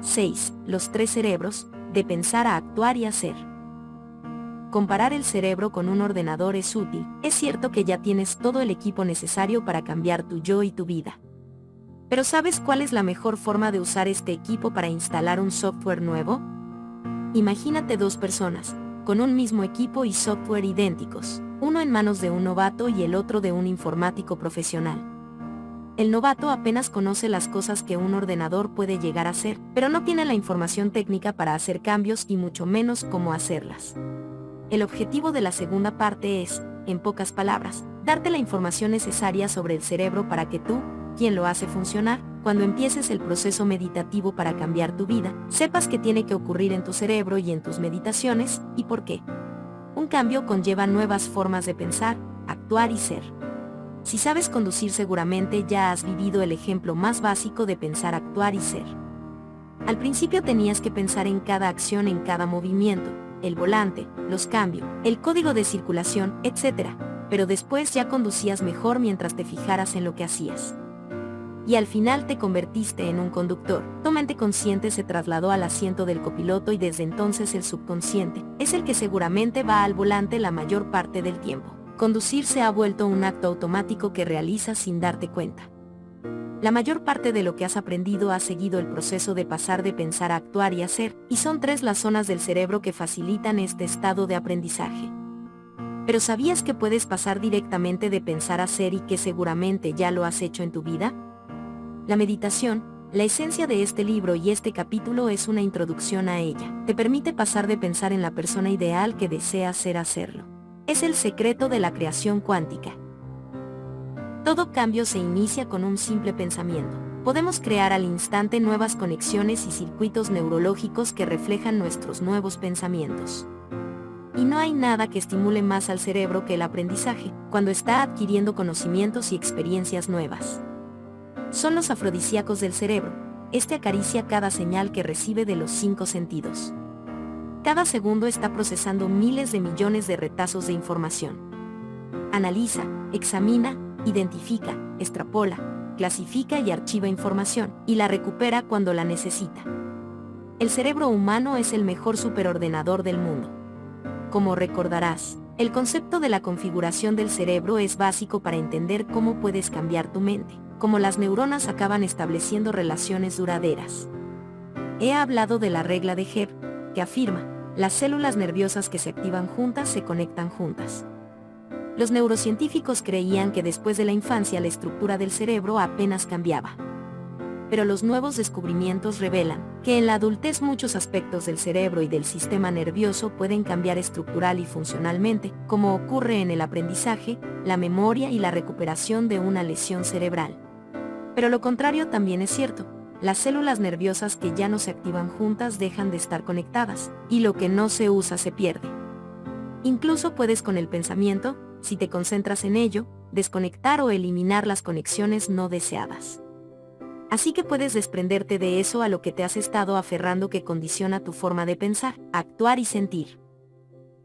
6. Los tres cerebros, de pensar a actuar y hacer. Comparar el cerebro con un ordenador es útil. Es cierto que ya tienes todo el equipo necesario para cambiar tu yo y tu vida. Pero ¿sabes cuál es la mejor forma de usar este equipo para instalar un software nuevo? Imagínate dos personas, con un mismo equipo y software idénticos, uno en manos de un novato y el otro de un informático profesional. El novato apenas conoce las cosas que un ordenador puede llegar a hacer, pero no tiene la información técnica para hacer cambios y mucho menos cómo hacerlas. El objetivo de la segunda parte es, en pocas palabras, darte la información necesaria sobre el cerebro para que tú, quien lo hace funcionar, cuando empieces el proceso meditativo para cambiar tu vida, sepas qué tiene que ocurrir en tu cerebro y en tus meditaciones, y por qué. Un cambio conlleva nuevas formas de pensar, actuar y ser. Si sabes conducir, seguramente ya has vivido el ejemplo más básico de pensar, actuar y ser. Al principio tenías que pensar en cada acción, en cada movimiento, el volante, los cambios, el código de circulación, etc. Pero después ya conducías mejor mientras te fijaras en lo que hacías. Y al final te convertiste en un conductor. Tu mente consciente se trasladó al asiento del copiloto y desde entonces el subconsciente es el que seguramente va al volante la mayor parte del tiempo. Conducir se ha vuelto un acto automático que realizas sin darte cuenta. La mayor parte de lo que has aprendido ha seguido el proceso de pasar de pensar a actuar y hacer, y son tres las zonas del cerebro que facilitan este estado de aprendizaje. ¿Pero sabías que puedes pasar directamente de pensar a hacer y que seguramente ya lo has hecho en tu vida? La meditación, la esencia de este libro y este capítulo es una introducción a ella. Te permite pasar de pensar en la persona ideal que deseas ser a hacerlo. Es el secreto de la creación cuántica. Todo cambio se inicia con un simple pensamiento. Podemos crear al instante nuevas conexiones y circuitos neurológicos que reflejan nuestros nuevos pensamientos. Y no hay nada que estimule más al cerebro que el aprendizaje, cuando está adquiriendo conocimientos y experiencias nuevas. Son los afrodisíacos del cerebro. Este acaricia cada señal que recibe de los 5 sentidos. Cada segundo está procesando miles de millones de retazos de información. Analiza, examina, identifica, extrapola, clasifica y archiva información, y la recupera cuando la necesita. El cerebro humano es el mejor superordenador del mundo. Como recordarás, el concepto de la configuración del cerebro es básico para entender cómo puedes cambiar tu mente, cómo las neuronas acaban estableciendo relaciones duraderas. He hablado de la regla de Hebb, que afirma, las células nerviosas que se activan juntas se conectan juntas. Los neurocientíficos creían que después de la infancia la estructura del cerebro apenas cambiaba. Pero los nuevos descubrimientos revelan que en la adultez muchos aspectos del cerebro y del sistema nervioso pueden cambiar estructural y funcionalmente, como ocurre en el aprendizaje, la memoria y la recuperación de una lesión cerebral. Pero lo contrario también es cierto. Las células nerviosas que ya no se activan juntas dejan de estar conectadas, y lo que no se usa se pierde. Incluso puedes con el pensamiento, si te concentras en ello, desconectar o eliminar las conexiones no deseadas. Así que puedes desprenderte de eso a lo que te has estado aferrando que condiciona tu forma de pensar, actuar y sentir.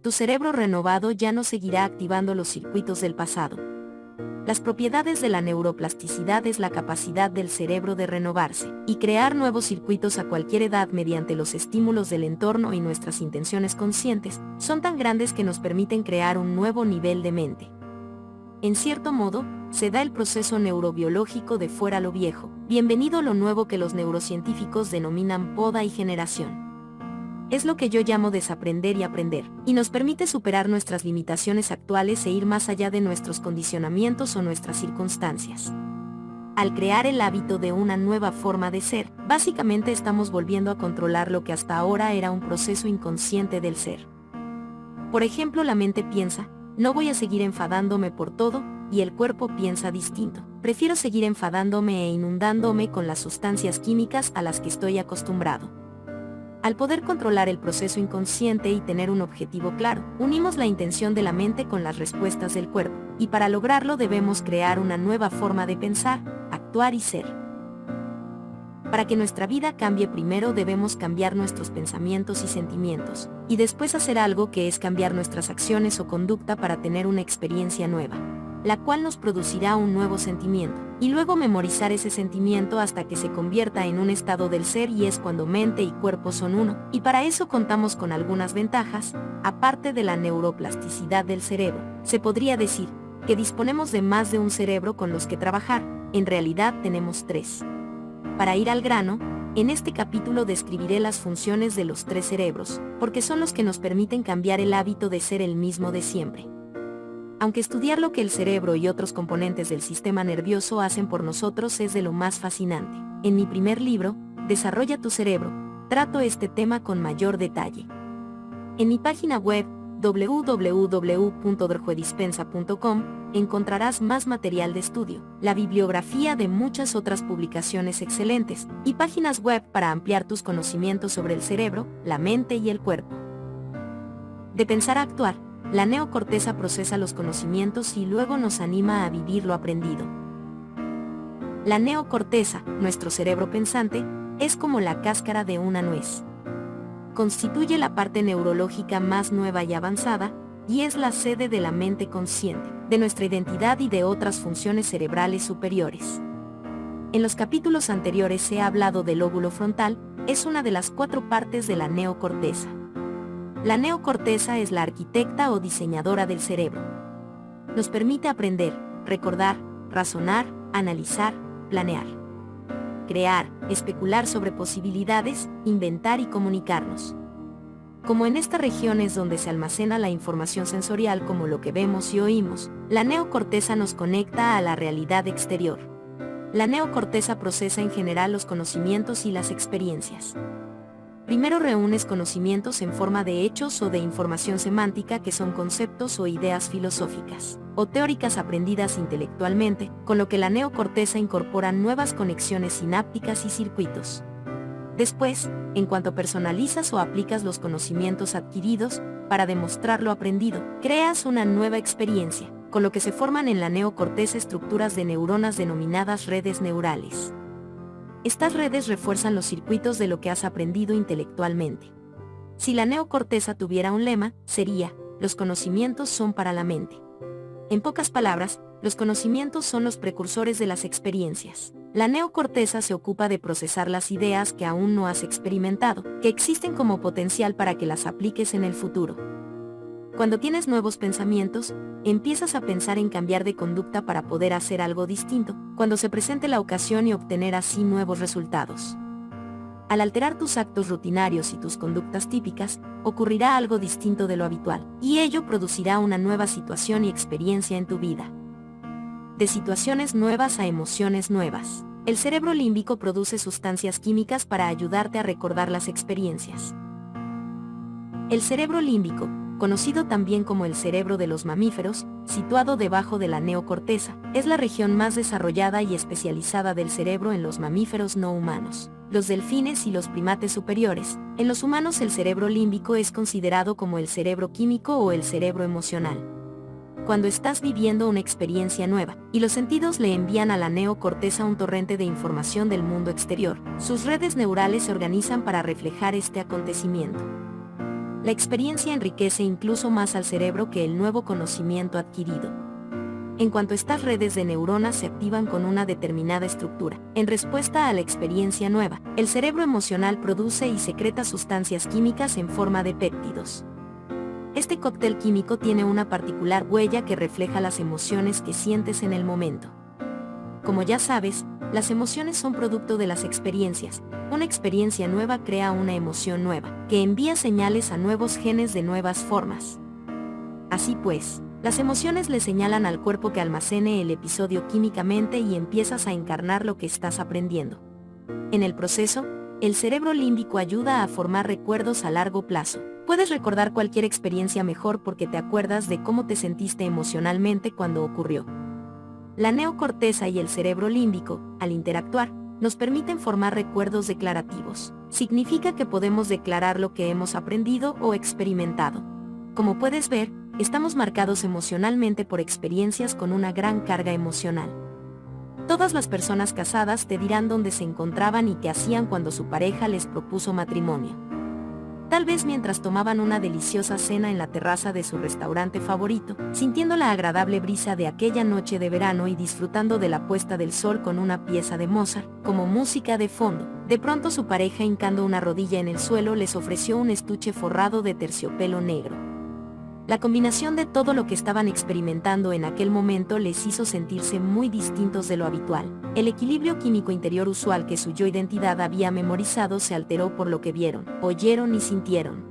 Tu cerebro renovado ya no seguirá activando los circuitos del pasado. Las propiedades de la neuroplasticidad es la capacidad del cerebro de renovarse y crear nuevos circuitos a cualquier edad mediante los estímulos del entorno y nuestras intenciones conscientes, son tan grandes que nos permiten crear un nuevo nivel de mente. En cierto modo, se da el proceso neurobiológico de fuera lo viejo, bienvenido lo nuevo que los neurocientíficos denominan poda y generación. Es lo que yo llamo desaprender y aprender, y nos permite superar nuestras limitaciones actuales e ir más allá de nuestros condicionamientos o nuestras circunstancias. Al crear el hábito de una nueva forma de ser, básicamente estamos volviendo a controlar lo que hasta ahora era un proceso inconsciente del ser. Por ejemplo, la mente piensa, no voy a seguir enfadándome por todo, y el cuerpo piensa distinto. Prefiero seguir enfadándome e inundándome con las sustancias químicas a las que estoy acostumbrado. Al poder controlar el proceso inconsciente y tener un objetivo claro, unimos la intención de la mente con las respuestas del cuerpo, y para lograrlo debemos crear una nueva forma de pensar, actuar y ser. Para que nuestra vida cambie primero debemos cambiar nuestros pensamientos y sentimientos, y después hacer algo que es cambiar nuestras acciones o conducta para tener una experiencia nueva. la cual nos producirá un nuevo sentimiento, y luego memorizar ese sentimiento hasta que se convierta en un estado del ser, y es cuando mente y cuerpo son uno, y para eso contamos con algunas ventajas. Aparte de la neuroplasticidad del cerebro, se podría decir que disponemos de más de un cerebro con los que trabajar. En realidad tenemos 3. Para ir al grano, en este capítulo describiré las funciones de los 3 cerebros, porque son los que nos permiten cambiar el hábito de ser el mismo de siempre. Aunque estudiar lo que el cerebro y otros componentes del sistema nervioso hacen por nosotros es de lo más fascinante, en mi primer libro, Desarrolla tu cerebro, trato este tema con mayor detalle. En mi página web, www.drjuedispensa.com, encontrarás más material de estudio, la bibliografía de muchas otras publicaciones excelentes, y páginas web para ampliar tus conocimientos sobre el cerebro, la mente y el cuerpo. De pensar a actuar, la neocorteza procesa los conocimientos y luego nos anima a vivir lo aprendido. La neocorteza, nuestro cerebro pensante, es como la cáscara de una nuez. Constituye la parte neurológica más nueva y avanzada, y es la sede de la mente consciente, de nuestra identidad y de otras funciones cerebrales superiores. En los capítulos anteriores he hablado del lóbulo frontal, es una de las 4 partes de la neocorteza. La neocorteza es la arquitecta o diseñadora del cerebro. Nos permite aprender, recordar, razonar, analizar, planear, crear, especular sobre posibilidades, inventar y comunicarnos. Como en esta región es donde se almacena la información sensorial como lo que vemos y oímos, la neocorteza nos conecta a la realidad exterior. La neocorteza procesa en general los conocimientos y las experiencias. Primero reúnes conocimientos en forma de hechos o de información semántica, que son conceptos o ideas filosóficas o teóricas aprendidas intelectualmente, con lo que la neocorteza incorpora nuevas conexiones sinápticas y circuitos. Después, en cuanto personalizas o aplicas los conocimientos adquiridos, para demostrar lo aprendido, creas una nueva experiencia, con lo que se forman en la neocorteza estructuras de neuronas denominadas redes neurales. Estas redes refuerzan los circuitos de lo que has aprendido intelectualmente. Si la neocorteza tuviera un lema, sería: los conocimientos son para la mente. En pocas palabras, los conocimientos son los precursores de las experiencias. La neocorteza se ocupa de procesar las ideas que aún no has experimentado, que existen como potencial para que las apliques en el futuro. Cuando tienes nuevos pensamientos, empiezas a pensar en cambiar de conducta para poder hacer algo distinto, cuando se presente la ocasión, y obtener así nuevos resultados. Al alterar tus actos rutinarios y tus conductas típicas, ocurrirá algo distinto de lo habitual, y ello producirá una nueva situación y experiencia en tu vida. De situaciones nuevas a emociones nuevas. El cerebro límbico produce sustancias químicas para ayudarte a recordar las experiencias. El cerebro límbico, conocido también como el cerebro de los mamíferos, situado debajo de la neocorteza, es la región más desarrollada y especializada del cerebro en los mamíferos no humanos, los delfines y los primates superiores. En los humanos el cerebro límbico es considerado como el cerebro químico o el cerebro emocional. Cuando estás viviendo una experiencia nueva, y los sentidos le envían a la neocorteza un torrente de información del mundo exterior, sus redes neurales se organizan para reflejar este acontecimiento. La experiencia enriquece incluso más al cerebro que el nuevo conocimiento adquirido. En cuanto estas redes de neuronas se activan con una determinada estructura, en respuesta a la experiencia nueva, el cerebro emocional produce y secreta sustancias químicas en forma de péptidos. Este cóctel químico tiene una particular huella que refleja las emociones que sientes en el momento. Como ya sabes, las emociones son producto de las experiencias. Una experiencia nueva crea una emoción nueva, que envía señales a nuevos genes de nuevas formas. Así pues, las emociones le señalan al cuerpo que almacene el episodio químicamente y empiezas a encarnar lo que estás aprendiendo. En el proceso, el cerebro límbico ayuda a formar recuerdos a largo plazo. Puedes recordar cualquier experiencia mejor porque te acuerdas de cómo te sentiste emocionalmente cuando ocurrió. La neocorteza y el cerebro límbico, al interactuar, nos permiten formar recuerdos declarativos. Significa que podemos declarar lo que hemos aprendido o experimentado. Como puedes ver, estamos marcados emocionalmente por experiencias con una gran carga emocional. Todas las personas casadas te dirán dónde se encontraban y qué hacían cuando su pareja les propuso matrimonio. Tal vez mientras tomaban una deliciosa cena en la terraza de su restaurante favorito, sintiendo la agradable brisa de aquella noche de verano y disfrutando de la puesta del sol con una pieza de Mozart, como música de fondo. De pronto su pareja, hincando una rodilla en el suelo, les ofreció un estuche forrado de terciopelo negro. La combinación de todo lo que estaban experimentando en aquel momento les hizo sentirse muy distintos de lo habitual. El equilibrio químico interior usual que su yo identidad había memorizado se alteró por lo que vieron, oyeron y sintieron.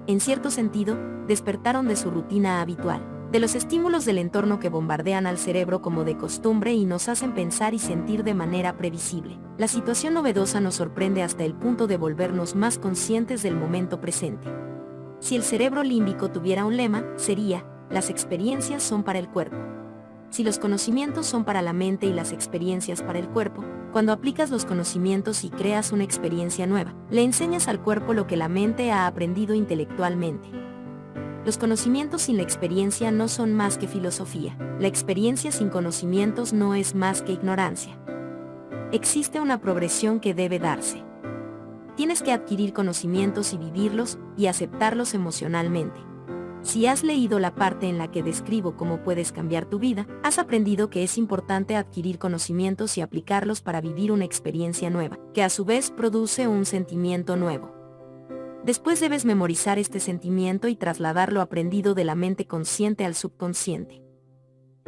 En cierto sentido, despertaron de su rutina habitual, de los estímulos del entorno que bombardean al cerebro como de costumbre y nos hacen pensar y sentir de manera previsible. La situación novedosa nos sorprende hasta el punto de volvernos más conscientes del momento presente. Si el cerebro límbico tuviera un lema, sería: las experiencias son para el cuerpo. Si los conocimientos son para la mente y las experiencias para el cuerpo, cuando aplicas los conocimientos y creas una experiencia nueva, le enseñas al cuerpo lo que la mente ha aprendido intelectualmente. Los conocimientos sin la experiencia no son más que filosofía. La experiencia sin conocimientos no es más que ignorancia. Existe una progresión que debe darse. Tienes que adquirir conocimientos y vivirlos, y aceptarlos emocionalmente. Si has leído la parte en la que describo cómo puedes cambiar tu vida, has aprendido que es importante adquirir conocimientos y aplicarlos para vivir una experiencia nueva, que a su vez produce un sentimiento nuevo. Después debes memorizar este sentimiento y trasladar lo aprendido de la mente consciente al subconsciente.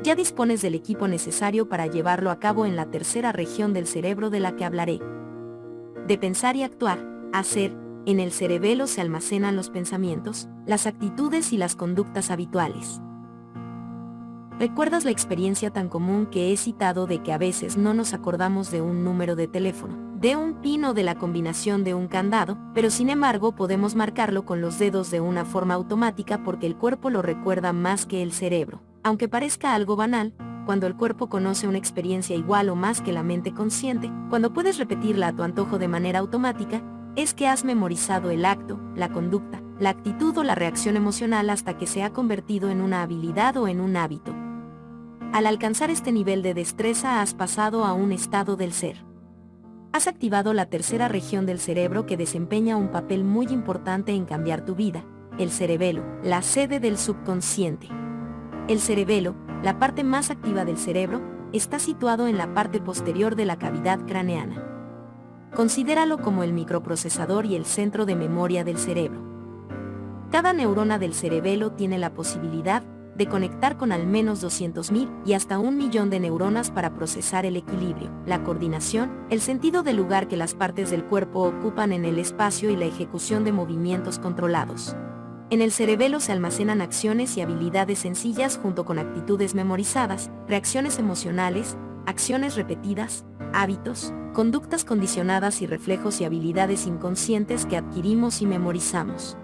Ya dispones del equipo necesario para llevarlo a cabo en la tercera región del cerebro de la que hablaré. De pensar y actuar, hacer, en el cerebelo se almacenan los pensamientos, las actitudes y las conductas habituales. ¿Recuerdas la experiencia tan común que he citado de que a veces no nos acordamos de un número de teléfono, de un PIN o de la combinación de un candado, pero sin embargo podemos marcarlo con los dedos de una forma automática porque el cuerpo lo recuerda más que el cerebro? Aunque parezca algo banal, cuando el cuerpo conoce una experiencia igual o más que la mente consciente, cuando puedes repetirla a tu antojo de manera automática, es que has memorizado el acto, la conducta, la actitud o la reacción emocional hasta que se ha convertido en una habilidad o en un hábito. Al alcanzar este nivel de destreza has pasado a un estado del ser. Has activado la tercera región del cerebro que desempeña un papel muy importante en cambiar tu vida, el cerebelo, la sede del subconsciente. El cerebelo, la parte más activa del cerebro, está situado en la parte posterior de la cavidad craneana. Considéralo como el microprocesador y el centro de memoria del cerebro. Cada neurona del cerebelo tiene la posibilidad de conectar con al menos 200.000 y hasta 1.000.000 de neuronas para procesar el equilibrio, la coordinación, el sentido del lugar que las partes del cuerpo ocupan en el espacio y la ejecución de movimientos controlados. En el cerebelo se almacenan acciones y habilidades sencillas junto con actitudes memorizadas, reacciones emocionales, acciones repetidas, hábitos, conductas condicionadas y reflejos y habilidades inconscientes que adquirimos y memorizamos.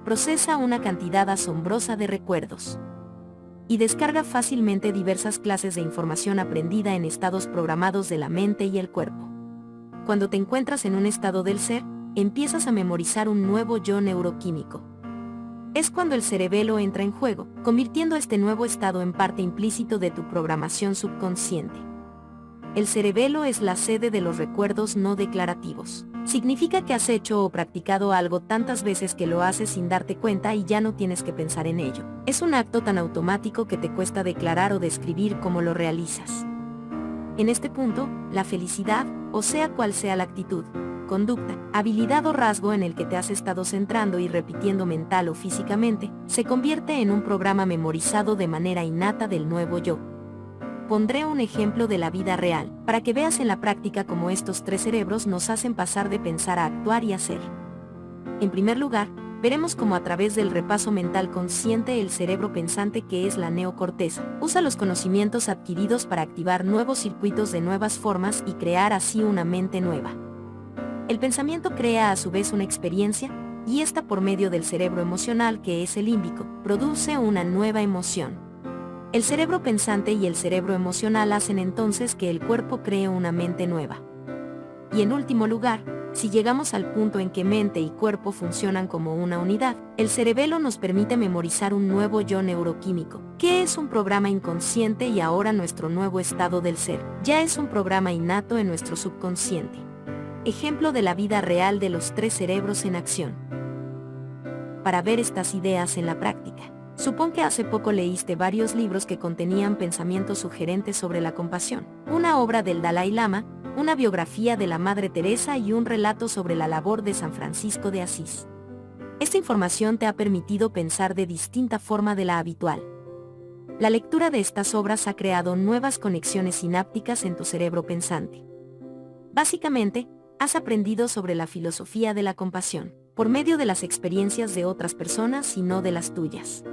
Procesa una cantidad asombrosa de recuerdos. Y descarga fácilmente diversas clases de información aprendida en estados programados de la mente y el cuerpo. Cuando te encuentras en un estado del ser, empiezas a memorizar un nuevo yo neuroquímico. Es cuando el cerebelo entra en juego, convirtiendo este nuevo estado en parte implícito de tu programación subconsciente. El cerebelo es la sede de los recuerdos no declarativos. Significa que has hecho o practicado algo tantas veces que lo haces sin darte cuenta y ya no tienes que pensar en ello. Es un acto tan automático que te cuesta declarar o describir cómo lo realizas. En este punto, la felicidad, o sea cual sea la actitud, conducta, habilidad o rasgo en el que te has estado centrando y repitiendo mental o físicamente, se convierte en un programa memorizado de manera innata del nuevo yo. Pondré un ejemplo de la vida real, para que veas en la práctica cómo estos tres cerebros nos hacen pasar de pensar a actuar y hacer. En primer lugar, veremos cómo a través del repaso mental consciente el cerebro pensante, que es la neocorteza, usa los conocimientos adquiridos para activar nuevos circuitos de nuevas formas y crear así una mente nueva. El pensamiento crea a su vez una experiencia, y esta por medio del cerebro emocional, que es el límbico, produce una nueva emoción. El cerebro pensante y el cerebro emocional hacen entonces que el cuerpo cree una mente nueva. Y en último lugar, si llegamos al punto en que mente y cuerpo funcionan como una unidad, el cerebelo nos permite memorizar un nuevo yo neuroquímico, que es un programa inconsciente y ahora nuestro nuevo estado del ser, ya es un programa innato en nuestro subconsciente. Ejemplo de la vida real de los tres cerebros en acción. para ver estas ideas en la práctica. Supón que hace poco leíste varios libros que contenían pensamientos sugerentes sobre la compasión, una obra del Dalai Lama, una biografía de la Madre Teresa y un relato sobre la labor de San Francisco de Asís. Esta información te ha permitido pensar de distinta forma de la habitual. La lectura de estas obras ha creado nuevas conexiones sinápticas en tu cerebro pensante. Básicamente, has aprendido sobre la filosofía de la compasión, por medio de las experiencias de otras personas y no de las tuyas.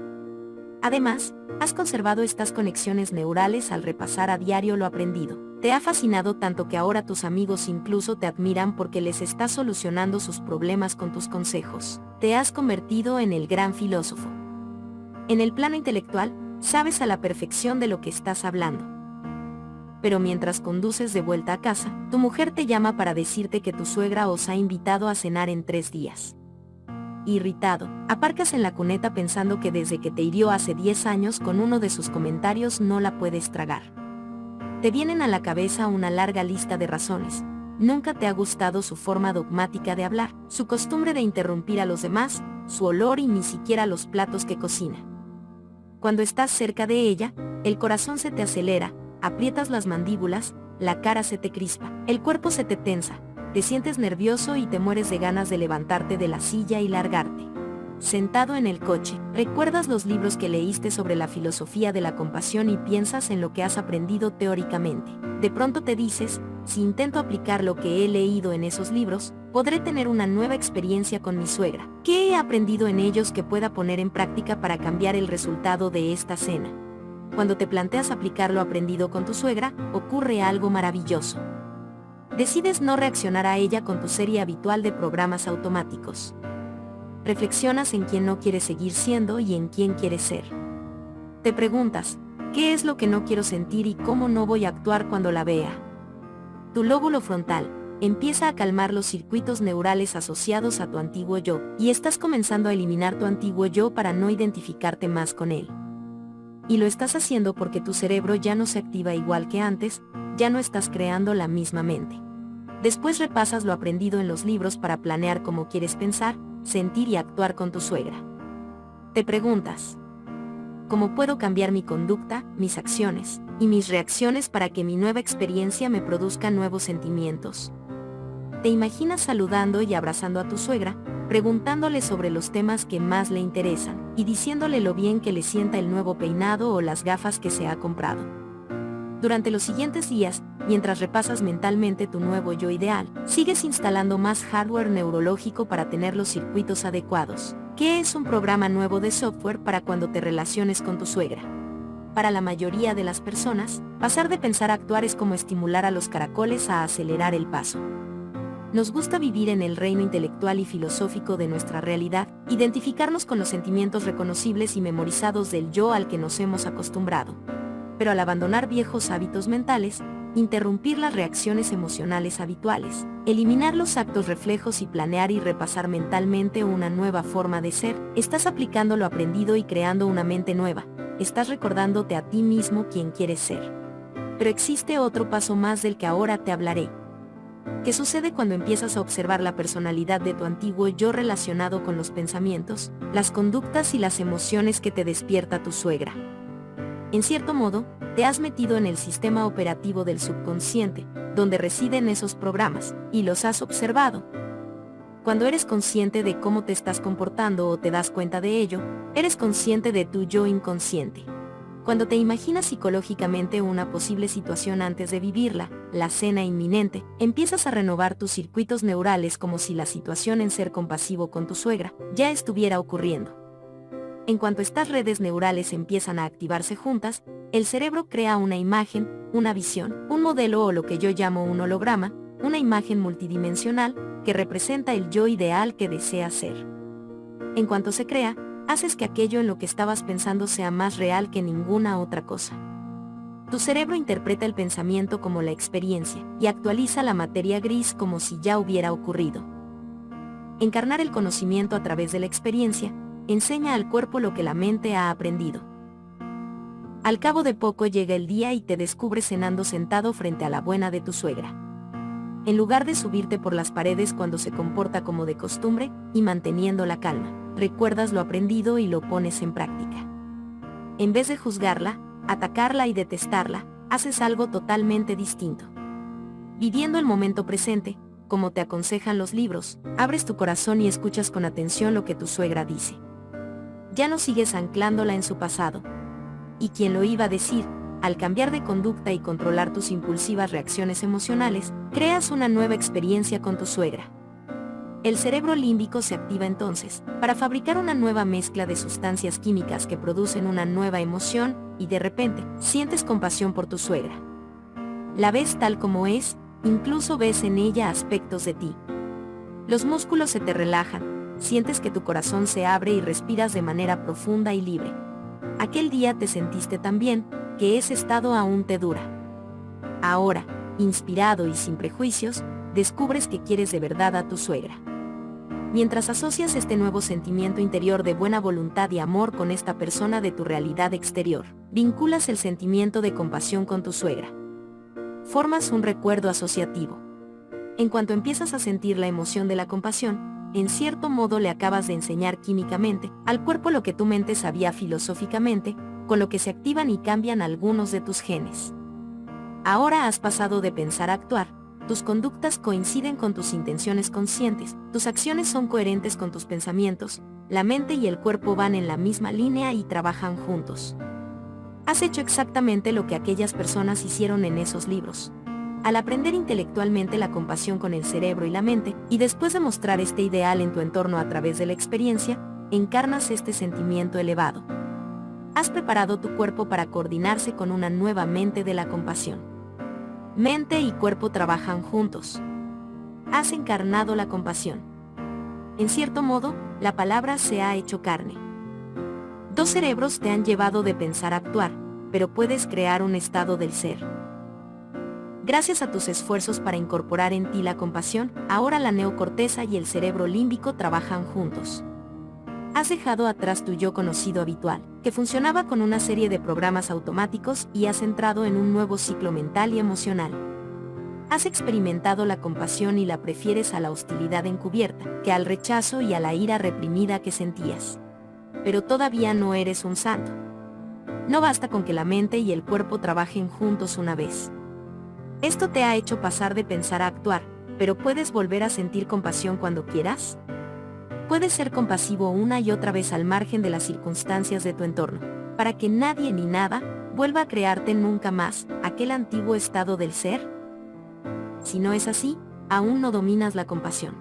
Además, has conservado estas conexiones neurales al repasar a diario lo aprendido. Te ha fascinado tanto que ahora tus amigos incluso te admiran porque les estás solucionando sus problemas con tus consejos. Te has convertido en el gran filósofo. En el plano intelectual, sabes a la perfección de lo que estás hablando. Pero mientras conduces de vuelta a casa, tu mujer te llama para decirte que tu suegra os ha invitado a cenar en 3 días. Irritado, aparcas en la cuneta pensando que desde que te hirió hace 10 años con uno de sus comentarios no la puedes tragar. Te vienen a la cabeza una larga lista de razones. Nunca te ha gustado su forma dogmática de hablar, su costumbre de interrumpir a los demás, su olor y ni siquiera los platos que cocina. Cuando estás cerca de ella, el corazón se te acelera, aprietas las mandíbulas, la cara se te crispa, el cuerpo se te tensa, te sientes nervioso y te mueres de ganas de levantarte de la silla y largarte. Sentado en el coche, recuerdas los libros que leíste sobre la filosofía de la compasión y piensas en lo que has aprendido teóricamente. De pronto te dices, si intento aplicar lo que he leído en esos libros, podré tener una nueva experiencia con mi suegra. ¿Qué he aprendido en ellos que pueda poner en práctica para cambiar el resultado de esta cena? Cuando te planteas aplicar lo aprendido con tu suegra, ocurre algo maravilloso. Decides no reaccionar a ella con tu serie habitual de programas automáticos. Reflexionas en quién no quieres seguir siendo y en quién quieres ser. Te preguntas, ¿qué es lo que no quiero sentir y cómo no voy a actuar cuando la vea? Tu lóbulo frontal empieza a calmar los circuitos neurales asociados a tu antiguo yo, y estás comenzando a eliminar tu antiguo yo para no identificarte más con él. Y lo estás haciendo porque tu cerebro ya no se activa igual que antes, ya no estás creando la misma mente. Después repasas lo aprendido en los libros para planear cómo quieres pensar, sentir y actuar con tu suegra. Te preguntas, ¿cómo puedo cambiar mi conducta, mis acciones y mis reacciones para que mi nueva experiencia me produzca nuevos sentimientos? Te imaginas saludando y abrazando a tu suegra, preguntándole sobre los temas que más le interesan y diciéndole lo bien que le sienta el nuevo peinado o las gafas que se ha comprado. Durante los siguientes días, mientras repasas mentalmente tu nuevo yo ideal, sigues instalando más hardware neurológico para tener los circuitos adecuados. ¿Qué es un programa nuevo de software para cuando te relaciones con tu suegra? Para la mayoría de las personas, pasar de pensar a actuar es como estimular a los caracoles a acelerar el paso. Nos gusta vivir en el reino intelectual y filosófico de nuestra realidad, identificarnos con los sentimientos reconocibles y memorizados del yo al que nos hemos acostumbrado. Pero al abandonar viejos hábitos mentales, interrumpir las reacciones emocionales habituales, eliminar los actos reflejos y planear y repasar mentalmente una nueva forma de ser, estás aplicando lo aprendido y creando una mente nueva, estás recordándote a ti mismo quién quieres ser. Pero existe otro paso más del que ahora te hablaré. ¿Qué sucede cuando empiezas a observar la personalidad de tu antiguo yo relacionado con los pensamientos, las conductas y las emociones que te despierta tu suegra? En cierto modo, te has metido en el sistema operativo del subconsciente, donde residen esos programas, y los has observado. Cuando eres consciente de cómo te estás comportando o te das cuenta de ello, eres consciente de tu yo inconsciente. Cuando te imaginas psicológicamente una posible situación antes de vivirla, la cena inminente, empiezas a renovar tus circuitos neurales como si la situación en ser compasivo con tu suegra ya estuviera ocurriendo. En cuanto estas redes neurales empiezan a activarse juntas, el cerebro crea una imagen, una visión, un modelo o lo que yo llamo un holograma, una imagen multidimensional, que representa el yo ideal que deseas ser. En cuanto se crea, haces que aquello en lo que estabas pensando sea más real que ninguna otra cosa. Tu cerebro interpreta el pensamiento como la experiencia, y actualiza la materia gris como si ya hubiera ocurrido. Encarnar el conocimiento a través de la experiencia, enseña al cuerpo lo que la mente ha aprendido. Al cabo de poco llega el día y te descubres cenando sentado frente a la buena de tu suegra. En lugar de subirte por las paredes cuando se comporta como de costumbre, y manteniendo la calma, recuerdas lo aprendido y lo pones en práctica. En vez de juzgarla, atacarla y detestarla, haces algo totalmente distinto. Viviendo el momento presente, como te aconsejan los libros, abres tu corazón y escuchas con atención lo que tu suegra dice. Ya no sigues anclándola en su pasado. Y quien lo iba a decir, al cambiar de conducta y controlar tus impulsivas reacciones emocionales, creas una nueva experiencia con tu suegra. El cerebro límbico se activa entonces, para fabricar una nueva mezcla de sustancias químicas que producen una nueva emoción, y de repente, sientes compasión por tu suegra. La ves tal como es, incluso ves en ella aspectos de ti. Los músculos se te relajan, sientes que tu corazón se abre y respiras de manera profunda y libre. Aquel día te sentiste tan bien, que ese estado aún te dura. Ahora, inspirado y sin prejuicios, descubres que quieres de verdad a tu suegra. Mientras asocias este nuevo sentimiento interior de buena voluntad y amor con esta persona de tu realidad exterior, vinculas el sentimiento de compasión con tu suegra. Formas un recuerdo asociativo. En cuanto empiezas a sentir la emoción de la compasión, en cierto modo le acabas de enseñar químicamente al cuerpo lo que tu mente sabía filosóficamente, con lo que se activan y cambian algunos de tus genes. Ahora has pasado de pensar a actuar, tus conductas coinciden con tus intenciones conscientes, tus acciones son coherentes con tus pensamientos, la mente y el cuerpo van en la misma línea y trabajan juntos. Has hecho exactamente lo que aquellas personas hicieron en esos libros. Al aprender intelectualmente la compasión con el cerebro y la mente, y después de mostrar este ideal en tu entorno a través de la experiencia, encarnas este sentimiento elevado. Has preparado tu cuerpo para coordinarse con una nueva mente de la compasión. Mente y cuerpo trabajan juntos. Has encarnado la compasión. En cierto modo, la palabra se ha hecho carne. Dos cerebros te han llevado de pensar a actuar, pero puedes crear un estado del ser. Gracias a tus esfuerzos para incorporar en ti la compasión, ahora la neocorteza y el cerebro límbico trabajan juntos. Has dejado atrás tu yo conocido habitual, que funcionaba con una serie de programas automáticos, y has entrado en un nuevo ciclo mental y emocional. Has experimentado la compasión y la prefieres a la hostilidad encubierta, que al rechazo y a la ira reprimida que sentías. Pero todavía no eres un santo. No basta con que la mente y el cuerpo trabajen juntos una vez. Esto te ha hecho pasar de pensar a actuar, pero ¿puedes volver a sentir compasión cuando quieras? Puedes ser compasivo una y otra vez al margen de las circunstancias de tu entorno, para que nadie ni nada vuelva a crearte nunca más aquel antiguo estado del ser. Si no es así, aún no dominas la compasión.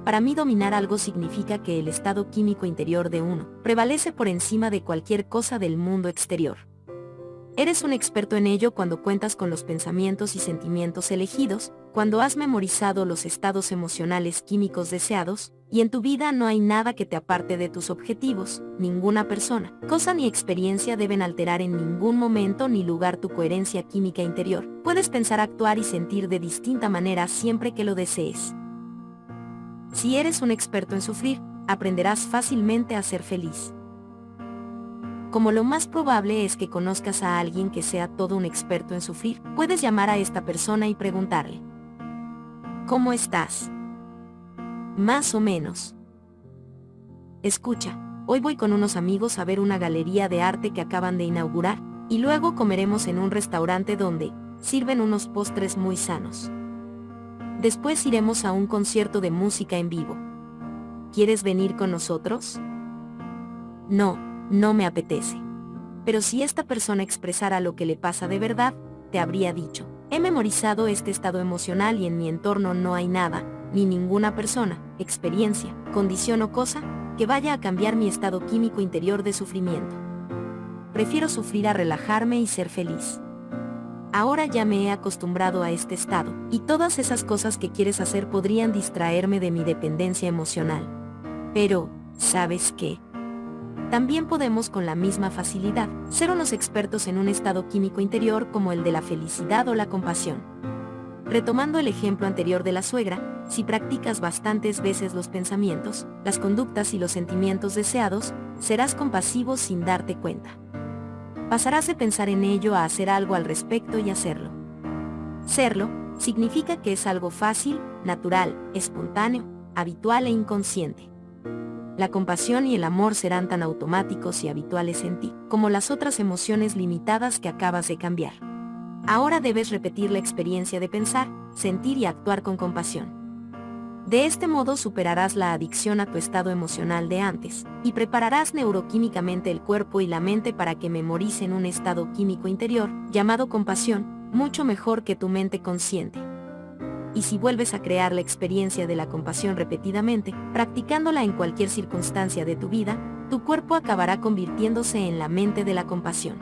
Para mí, dominar algo significa que el estado químico interior de uno prevalece por encima de cualquier cosa del mundo exterior. Eres un experto en ello cuando cuentas con los pensamientos y sentimientos elegidos, cuando has memorizado los estados emocionales químicos deseados, y en tu vida no hay nada que te aparte de tus objetivos. Ninguna persona, cosa ni experiencia deben alterar en ningún momento ni lugar tu coherencia química interior. Puedes pensar, actuar y sentir de distinta manera siempre que lo desees. Si eres un experto en sufrir, aprenderás fácilmente a ser feliz. Como lo más probable es que conozcas a alguien que sea todo un experto en sufrir, puedes llamar a esta persona y preguntarle: ¿cómo estás? Más o menos. Escucha, hoy voy con unos amigos a ver una galería de arte que acaban de inaugurar, y luego comeremos en un restaurante donde sirven unos postres muy sanos. Después iremos a un concierto de música en vivo. ¿Quieres venir con nosotros? No me apetece. Pero si esta persona expresara lo que le pasa de verdad, te habría dicho: he memorizado este estado emocional y en mi entorno no hay nada, ni ninguna persona, experiencia, condición o cosa, que vaya a cambiar mi estado químico interior de sufrimiento. Prefiero sufrir a relajarme y ser feliz. Ahora ya me he acostumbrado a este estado, y todas esas cosas que quieres hacer podrían distraerme de mi dependencia emocional. Pero, ¿sabes qué? También podemos con la misma facilidad ser unos expertos en un estado químico interior como el de la felicidad o la compasión. Retomando el ejemplo anterior de la suegra, si practicas bastantes veces los pensamientos, las conductas y los sentimientos deseados, serás compasivo sin darte cuenta. Pasarás de pensar en ello a hacer algo al respecto y hacerlo. Serlo significa que es algo fácil, natural, espontáneo, habitual e inconsciente. La compasión y el amor serán tan automáticos y habituales en ti, como las otras emociones limitadas que acabas de cambiar. Ahora debes repetir la experiencia de pensar, sentir y actuar con compasión. De este modo superarás la adicción a tu estado emocional de antes, y prepararás neuroquímicamente el cuerpo y la mente para que memoricen un estado químico interior, llamado compasión, mucho mejor que tu mente consciente. Y si vuelves a crear la experiencia de la compasión repetidamente, practicándola en cualquier circunstancia de tu vida, tu cuerpo acabará convirtiéndose en la mente de la compasión.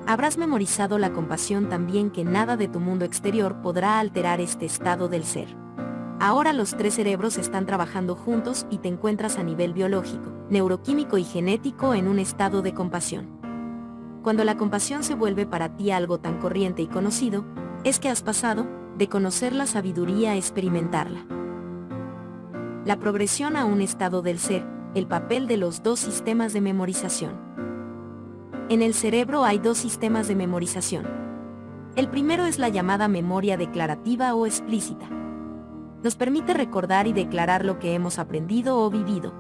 Habrás memorizado la compasión tan bien que nada de tu mundo exterior podrá alterar este estado del ser. Ahora los tres cerebros están trabajando juntos y te encuentras a nivel biológico, neuroquímico y genético en un estado de compasión. Cuando la compasión se vuelve para ti algo tan corriente y conocido, es que has pasado de conocer la sabiduría a experimentarla. La progresión a un estado del ser, el papel de los dos sistemas de memorización. En el cerebro hay dos sistemas de memorización. El primero es la llamada memoria declarativa o explícita. Nos permite recordar y declarar lo que hemos aprendido o vivido.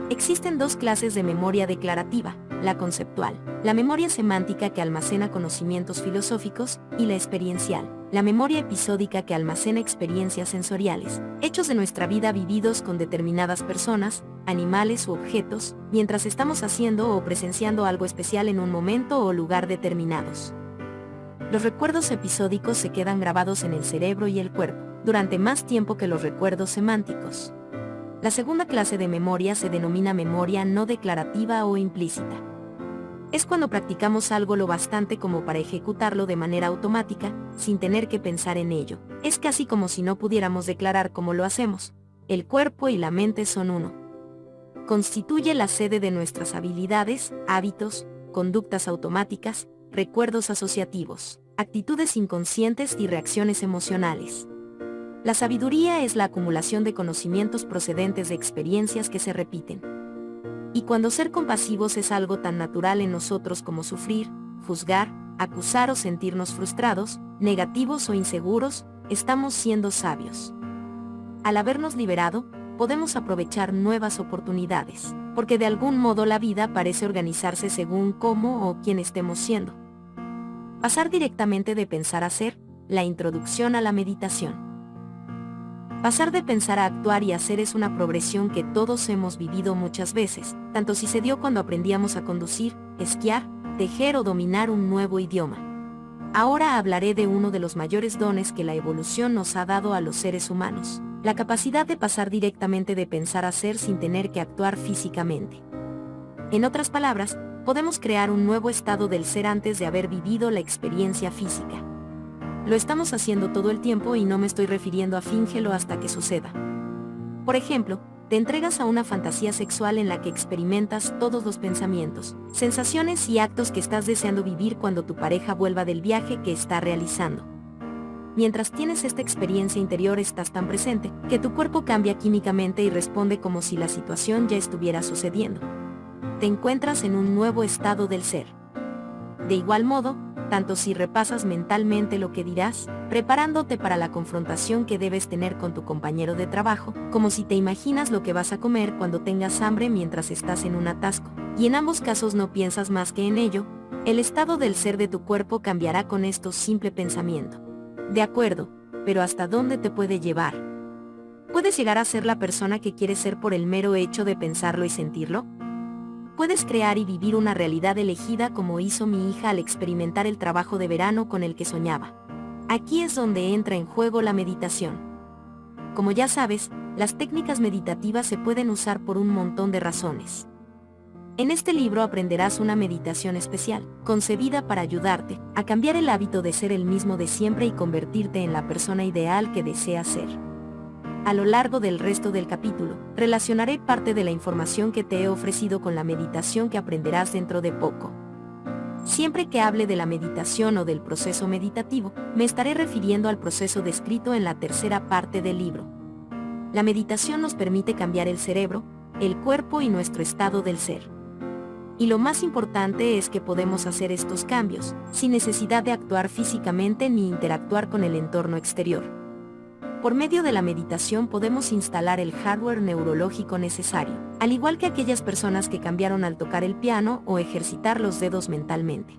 Existen dos clases de memoria declarativa, la conceptual, la memoria semántica que almacena conocimientos filosóficos, y la experiencial, la memoria episódica que almacena experiencias sensoriales, hechos de nuestra vida vividos con determinadas personas, animales u objetos, mientras estamos haciendo o presenciando algo especial en un momento o lugar determinados. Los recuerdos episódicos se quedan grabados en el cerebro y el cuerpo, durante más tiempo que los recuerdos semánticos. La segunda clase de memoria se denomina memoria no declarativa o implícita. Es cuando practicamos algo lo bastante como para ejecutarlo de manera automática, sin tener que pensar en ello. Es casi como si no pudiéramos declarar cómo lo hacemos. El cuerpo y la mente son uno. Constituye la sede de nuestras habilidades, hábitos, conductas automáticas, recuerdos asociativos, actitudes inconscientes y reacciones emocionales. La sabiduría es la acumulación de conocimientos procedentes de experiencias que se repiten. Y cuando ser compasivos es algo tan natural en nosotros como sufrir, juzgar, acusar o sentirnos frustrados, negativos o inseguros, estamos siendo sabios. Al habernos liberado, podemos aprovechar nuevas oportunidades, porque de algún modo la vida parece organizarse según cómo o quién estemos siendo. Pasar directamente de pensar a ser, la introducción a la meditación. Pasar de pensar a actuar y hacer es una progresión que todos hemos vivido muchas veces, tanto si se dio cuando aprendíamos a conducir, esquiar, tejer o dominar un nuevo idioma. Ahora hablaré de uno de los mayores dones que la evolución nos ha dado a los seres humanos, la capacidad de pasar directamente de pensar a ser sin tener que actuar físicamente. En otras palabras, podemos crear un nuevo estado del ser antes de haber vivido la experiencia física. Lo estamos haciendo todo el tiempo y no me estoy refiriendo a fíngelo hasta que suceda. Por ejemplo, te entregas a una fantasía sexual en la que experimentas todos los pensamientos, sensaciones y actos que estás deseando vivir cuando tu pareja vuelva del viaje que está realizando. Mientras tienes esta experiencia interior estás tan presente, que tu cuerpo cambia químicamente y responde como si la situación ya estuviera sucediendo. Te encuentras en un nuevo estado del ser. De igual modo, tanto si repasas mentalmente lo que dirás, preparándote para la confrontación que debes tener con tu compañero de trabajo, como si te imaginas lo que vas a comer cuando tengas hambre mientras estás en un atasco, y en ambos casos no piensas más que en ello, el estado del ser de tu cuerpo cambiará con este simple pensamiento. De acuerdo, pero ¿hasta dónde te puede llevar? ¿Puedes llegar a ser la persona que quieres ser por el mero hecho de pensarlo y sentirlo? Puedes crear y vivir una realidad elegida como hizo mi hija al experimentar el trabajo de verano con el que soñaba. Aquí es donde entra en juego la meditación. Como ya sabes, las técnicas meditativas se pueden usar por un montón de razones. En este libro aprenderás una meditación especial, concebida para ayudarte a cambiar el hábito de ser el mismo de siempre y convertirte en la persona ideal que deseas ser. A lo largo del resto del capítulo, relacionaré parte de la información que te he ofrecido con la meditación que aprenderás dentro de poco. Siempre que hable de la meditación o del proceso meditativo, me estaré refiriendo al proceso descrito en la tercera parte del libro. La meditación nos permite cambiar el cerebro, el cuerpo y nuestro estado del ser. Y lo más importante es que podemos hacer estos cambios, sin necesidad de actuar físicamente ni interactuar con el entorno exterior. Por medio de la meditación podemos instalar el hardware neurológico necesario, al igual que aquellas personas que cambiaron al tocar el piano o ejercitar los dedos mentalmente.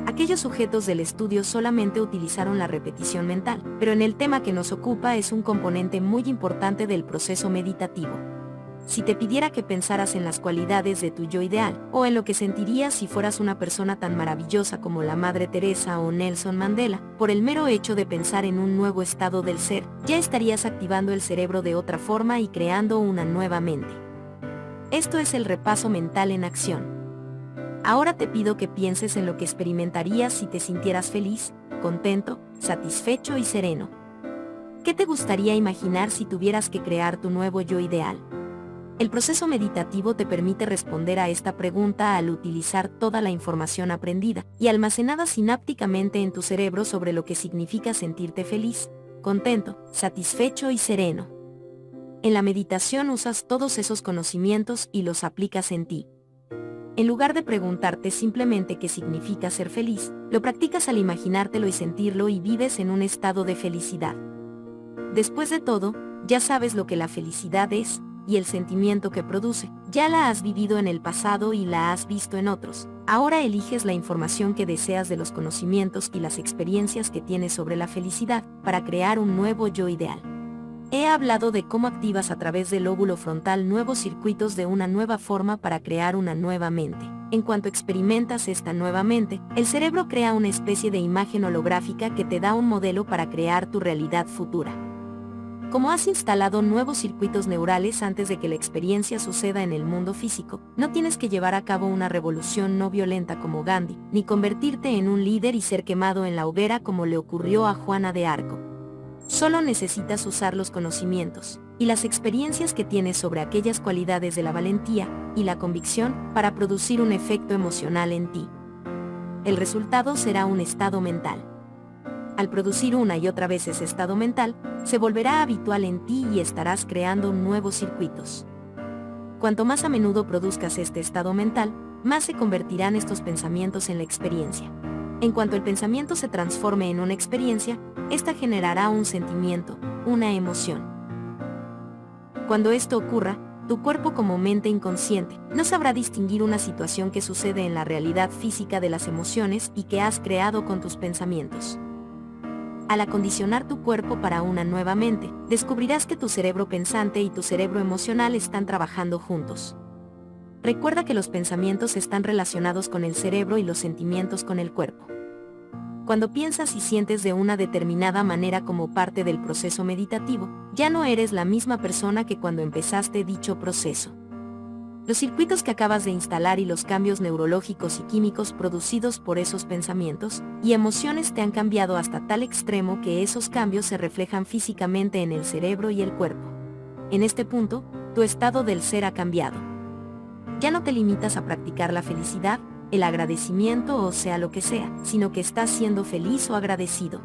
Aquellos sujetos del estudio solamente utilizaron la repetición mental, pero en el tema que nos ocupa es un componente muy importante del proceso meditativo. Si te pidiera que pensaras en las cualidades de tu yo ideal, o en lo que sentirías si fueras una persona tan maravillosa como la Madre Teresa o Nelson Mandela, por el mero hecho de pensar en un nuevo estado del ser, ya estarías activando el cerebro de otra forma y creando una nueva mente. Esto es el repaso mental en acción. Ahora te pido que pienses en lo que experimentarías si te sintieras feliz, contento, satisfecho y sereno. ¿Qué te gustaría imaginar si tuvieras que crear tu nuevo yo ideal? El proceso meditativo te permite responder a esta pregunta al utilizar toda la información aprendida y almacenada sinápticamente en tu cerebro sobre lo que significa sentirte feliz, contento, satisfecho y sereno. En la meditación usas todos esos conocimientos y los aplicas en ti. En lugar de preguntarte simplemente qué significa ser feliz, lo practicas al imaginártelo y sentirlo y vives en un estado de felicidad. Después de todo, ya sabes lo que la felicidad es, y el sentimiento que produce, ya la has vivido en el pasado y la has visto en otros. Ahora eliges la información que deseas de los conocimientos y las experiencias que tienes sobre la felicidad para crear un nuevo yo ideal. He hablado de cómo activas a través del lóbulo frontal nuevos circuitos de una nueva forma para crear una nueva mente. En cuanto experimentas esta nueva mente, el cerebro crea una especie de imagen holográfica que te da un modelo para crear tu realidad futura. Como has instalado nuevos circuitos neurales antes de que la experiencia suceda en el mundo físico, no tienes que llevar a cabo una revolución no violenta como Gandhi, ni convertirte en un líder y ser quemado en la hoguera como le ocurrió a Juana de Arco. Solo necesitas usar los conocimientos y las experiencias que tienes sobre aquellas cualidades de la valentía y la convicción para producir un efecto emocional en ti. El resultado será un estado mental. Al producir una y otra vez ese estado mental, se volverá habitual en ti y estarás creando nuevos circuitos. Cuanto más a menudo produzcas este estado mental, más se convertirán estos pensamientos en la experiencia. En cuanto el pensamiento se transforme en una experiencia, esta generará un sentimiento, una emoción. Cuando esto ocurra, tu cuerpo como mente inconsciente no sabrá distinguir una situación que sucede en la realidad física de las emociones y que has creado con tus pensamientos. Al acondicionar tu cuerpo para una nueva mente, descubrirás que tu cerebro pensante y tu cerebro emocional están trabajando juntos. Recuerda que los pensamientos están relacionados con el cerebro y los sentimientos con el cuerpo. Cuando piensas y sientes de una determinada manera como parte del proceso meditativo, ya no eres la misma persona que cuando empezaste dicho proceso. Los circuitos que acabas de instalar y los cambios neurológicos y químicos producidos por esos pensamientos y emociones te han cambiado hasta tal extremo que esos cambios se reflejan físicamente en el cerebro y el cuerpo. En este punto, tu estado del ser ha cambiado. Ya no te limitas a practicar la felicidad, el agradecimiento o sea lo que sea, sino que estás siendo feliz o agradecido.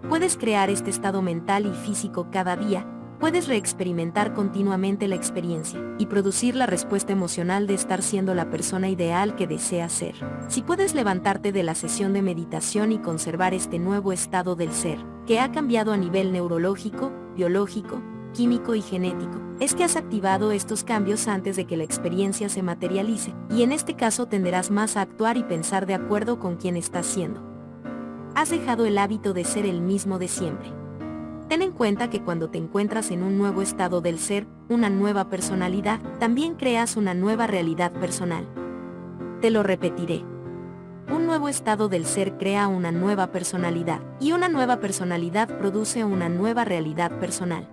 Puedes crear este estado mental y físico cada día. Puedes reexperimentar continuamente la experiencia y producir la respuesta emocional de estar siendo la persona ideal que deseas ser. Si puedes levantarte de la sesión de meditación y conservar este nuevo estado del ser, que ha cambiado a nivel neurológico, biológico, químico y genético, es que has activado estos cambios antes de que la experiencia se materialice, y en este caso tenderás más a actuar y pensar de acuerdo con quien estás siendo. Has dejado el hábito de ser el mismo de siempre. Ten en cuenta que cuando te encuentras en un nuevo estado del ser, una nueva personalidad, también creas una nueva realidad personal. Te lo repetiré. Un nuevo estado del ser crea una nueva personalidad, y una nueva personalidad produce una nueva realidad personal.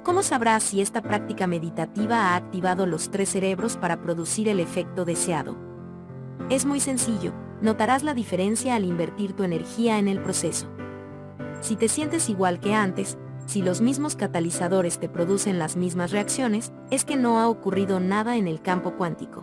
¿Cómo sabrás si esta práctica meditativa ha activado los 3 cerebros para producir el efecto deseado? Es muy sencillo, notarás la diferencia al invertir tu energía en el proceso. Si te sientes igual que antes, si los mismos catalizadores te producen las mismas reacciones, es que no ha ocurrido nada en el campo cuántico.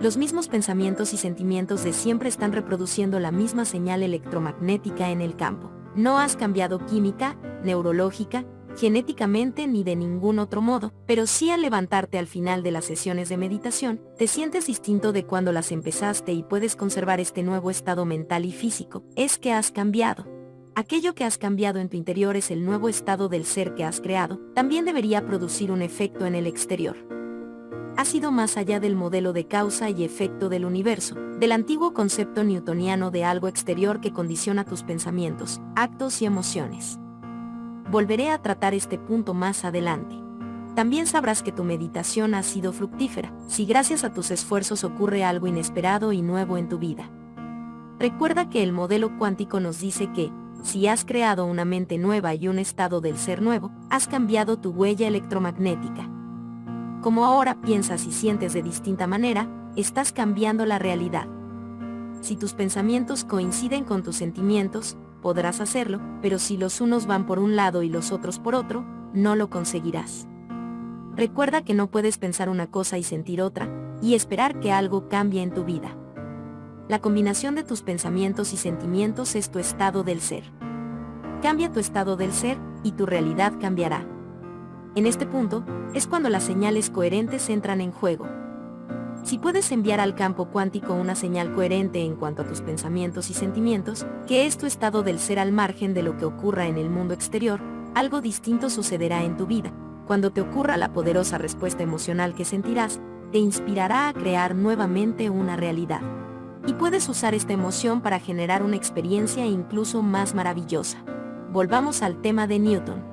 Los mismos pensamientos y sentimientos de siempre están reproduciendo la misma señal electromagnética en el campo. No has cambiado química, neurológica, genéticamente ni de ningún otro modo, pero sí al levantarte al final de las sesiones de meditación, te sientes distinto de cuando las empezaste y puedes conservar este nuevo estado mental y físico, es que has cambiado. Aquello que has cambiado en tu interior es el nuevo estado del ser que has creado, también debería producir un efecto en el exterior. Has ido más allá del modelo de causa y efecto del universo, del antiguo concepto newtoniano de algo exterior que condiciona tus pensamientos, actos y emociones. Volveré a tratar este punto más adelante. También sabrás que tu meditación ha sido fructífera, si gracias a tus esfuerzos ocurre algo inesperado y nuevo en tu vida. Recuerda que el modelo cuántico nos dice que, si has creado una mente nueva y un estado del ser nuevo, has cambiado tu huella electromagnética. Como ahora piensas y sientes de distinta manera, estás cambiando la realidad. Si tus pensamientos coinciden con tus sentimientos, podrás hacerlo, pero si los unos van por un lado y los otros por otro, no lo conseguirás. Recuerda que no puedes pensar una cosa y sentir otra, y esperar que algo cambie en tu vida. La combinación de tus pensamientos y sentimientos es tu estado del ser. Cambia tu estado del ser, y tu realidad cambiará. En este punto, es cuando las señales coherentes entran en juego. Si puedes enviar al campo cuántico una señal coherente en cuanto a tus pensamientos y sentimientos, que es tu estado del ser al margen de lo que ocurra en el mundo exterior, algo distinto sucederá en tu vida. Cuando te ocurra la poderosa respuesta emocional que sentirás, te inspirará a crear nuevamente una realidad. Y puedes usar esta emoción para generar una experiencia incluso más maravillosa. Volvamos al tema de Newton.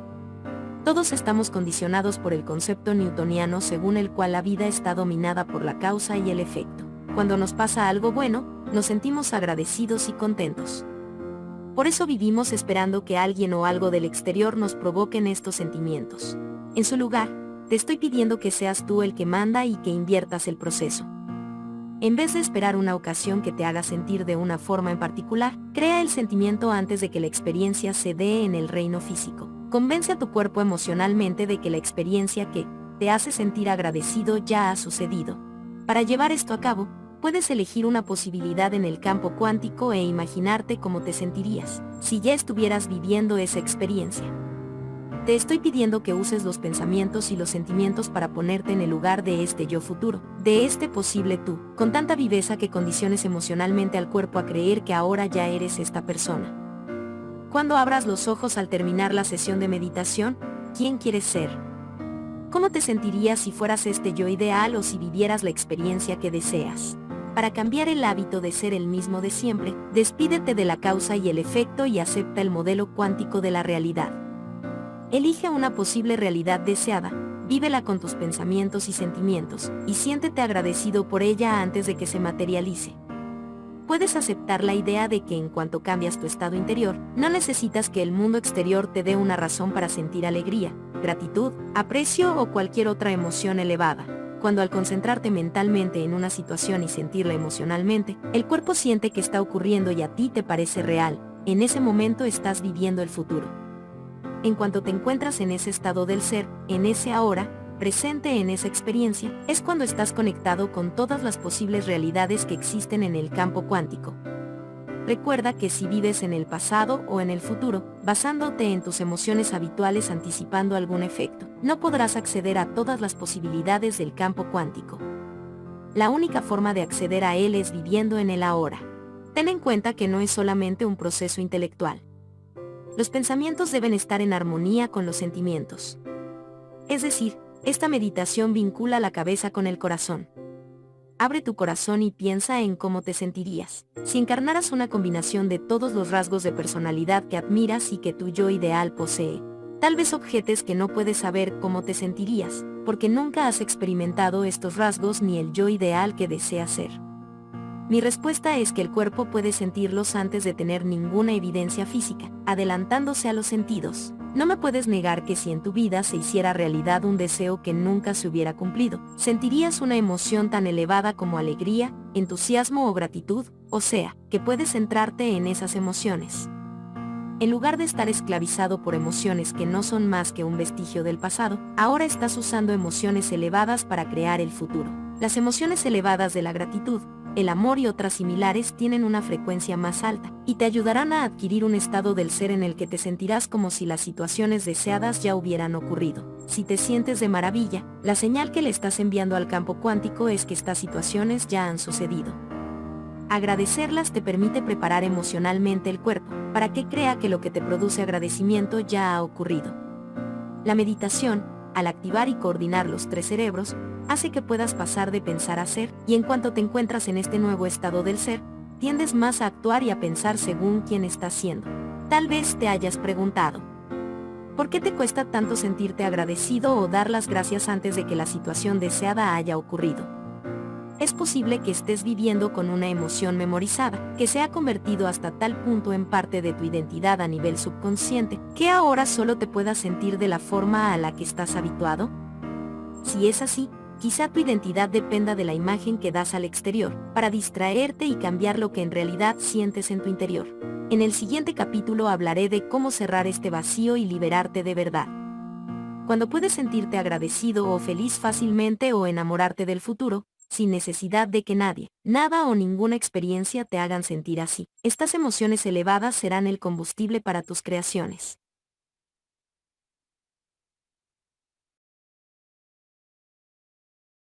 Todos estamos condicionados por el concepto newtoniano según el cual la vida está dominada por la causa y el efecto. Cuando nos pasa algo bueno, nos sentimos agradecidos y contentos. Por eso vivimos esperando que alguien o algo del exterior nos provoquen estos sentimientos. En su lugar, te estoy pidiendo que seas tú el que manda y que inviertas el proceso. En vez de esperar una ocasión que te haga sentir de una forma en particular, crea el sentimiento antes de que la experiencia se dé en el reino físico. Convence a tu cuerpo emocionalmente de que la experiencia que te hace sentir agradecido ya ha sucedido. Para llevar esto a cabo, puedes elegir una posibilidad en el campo cuántico e imaginarte cómo te sentirías si ya estuvieras viviendo esa experiencia. Te estoy pidiendo que uses los pensamientos y los sentimientos para ponerte en el lugar de este yo futuro, de este posible tú, con tanta viveza que condiciones emocionalmente al cuerpo a creer que ahora ya eres esta persona. Cuando abras los ojos al terminar la sesión de meditación, ¿quién quieres ser? ¿Cómo te sentirías si fueras este yo ideal o si vivieras la experiencia que deseas? Para cambiar el hábito de ser el mismo de siempre, despídete de la causa y el efecto y acepta el modelo cuántico de la realidad. Elige una posible realidad deseada, vívela con tus pensamientos y sentimientos, y siéntete agradecido por ella antes de que se materialice. Puedes aceptar la idea de que en cuanto cambias tu estado interior, no necesitas que el mundo exterior te dé una razón para sentir alegría, gratitud, aprecio o cualquier otra emoción elevada. Cuando al concentrarte mentalmente en una situación y sentirla emocionalmente, el cuerpo siente que está ocurriendo y a ti te parece real, en ese momento estás viviendo el futuro. En cuanto te encuentras en ese estado del ser, en ese ahora, presente en esa experiencia, es cuando estás conectado con todas las posibles realidades que existen en el campo cuántico. Recuerda que si vives en el pasado o en el futuro, basándote en tus emociones habituales anticipando algún efecto, no podrás acceder a todas las posibilidades del campo cuántico. La única forma de acceder a él es viviendo en el ahora. Ten en cuenta que no es solamente un proceso intelectual. Los pensamientos deben estar en armonía con los sentimientos. Es decir, esta meditación vincula la cabeza con el corazón. Abre tu corazón y piensa en cómo te sentirías si encarnaras una combinación de todos los rasgos de personalidad que admiras y que tu yo ideal posee. Tal vez objetes que no puedes saber cómo te sentirías, porque nunca has experimentado estos rasgos ni el yo ideal que deseas ser. Mi respuesta es que el cuerpo puede sentirlos antes de tener ninguna evidencia física, adelantándose a los sentidos. No me puedes negar que si en tu vida se hiciera realidad un deseo que nunca se hubiera cumplido, sentirías una emoción tan elevada como alegría, entusiasmo o gratitud, o sea, que puedes centrarte en esas emociones. En lugar de estar esclavizado por emociones que no son más que un vestigio del pasado, ahora estás usando emociones elevadas para crear el futuro. Las emociones elevadas de la gratitud, el amor y otras similares tienen una frecuencia más alta, y te ayudarán a adquirir un estado del ser en el que te sentirás como si las situaciones deseadas ya hubieran ocurrido. Si te sientes de maravilla, la señal que le estás enviando al campo cuántico es que estas situaciones ya han sucedido. Agradecerlas te permite preparar emocionalmente el cuerpo, para que crea que lo que te produce agradecimiento ya ha ocurrido. La meditación, al activar y coordinar los tres cerebros, hace que puedas pasar de pensar a ser, y en cuanto te encuentras en este nuevo estado del ser, tiendes más a actuar y a pensar según quién estás siendo. Tal vez te hayas preguntado, ¿por qué te cuesta tanto sentirte agradecido o dar las gracias antes de que la situación deseada haya ocurrido? Es posible que estés viviendo con una emoción memorizada, que se ha convertido hasta tal punto en parte de tu identidad a nivel subconsciente, que ahora solo te puedas sentir de la forma a la que estás habituado. Si es así, quizá tu identidad dependa de la imagen que das al exterior, para distraerte y cambiar lo que en realidad sientes en tu interior. En el siguiente capítulo hablaré de cómo cerrar este vacío y liberarte de verdad. Cuando puedes sentirte agradecido o feliz fácilmente o enamorarte del futuro, sin necesidad de que nadie, nada o ninguna experiencia te hagan sentir así. Estas emociones elevadas serán el combustible para tus creaciones.